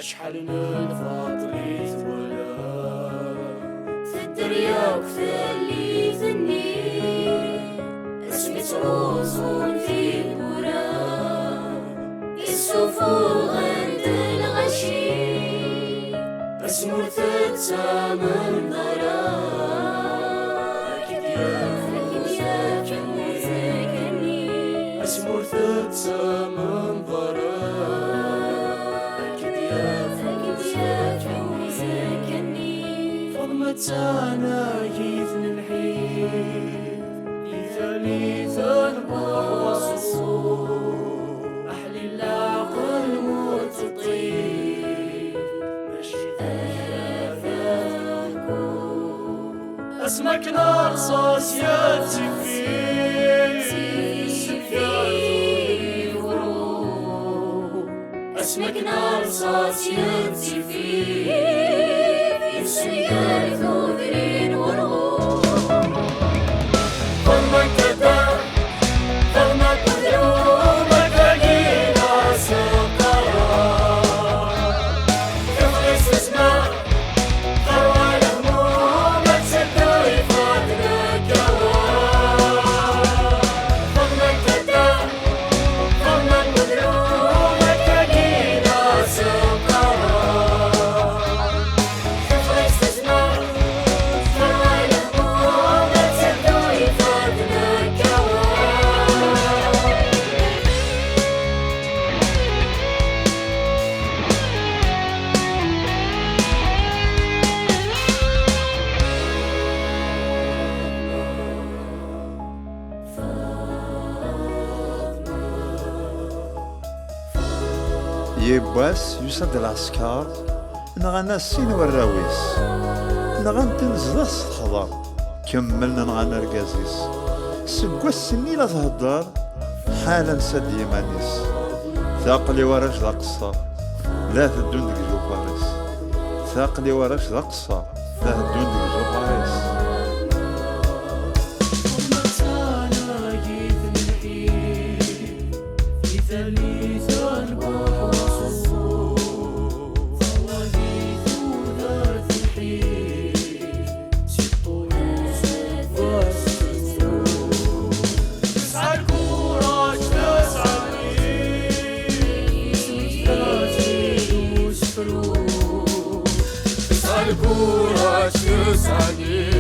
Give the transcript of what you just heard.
شحال من فاطريت ولا في الدريا وفي اللي ثني اسمي روزون في برا السفوغ عند الغشي اسمو ثتسا من ضرا أكيد يا كني اسمو ثتسا من ضرا فضمتانا يثن الحين يثاليث البوصو أحلي العقل متطيب ماشي ذاكو اسمك نار صاص ياتي في اسمك نار صاص ياتي في السيار ثوبرين ورغوب فضمك كذا فضمك مذروبك أجينا سقرا يخلص اسمك ثروة الهمومك سدو يفادنا كواب فضمك كذا فضمك مذروبك أجينا سقرا يباس يسد العسكر نغانا السين والراويس نغان تنزلس الخضر كملنا نغانا رقازيس سقوا السني لا تهدر حالا سد يمانيس ثاقلي وراش ذا قصة لا تدون ديك جو باريس ثاقلي وراش ذا قصة لا تدون ديك جو باريس الكورة تسعني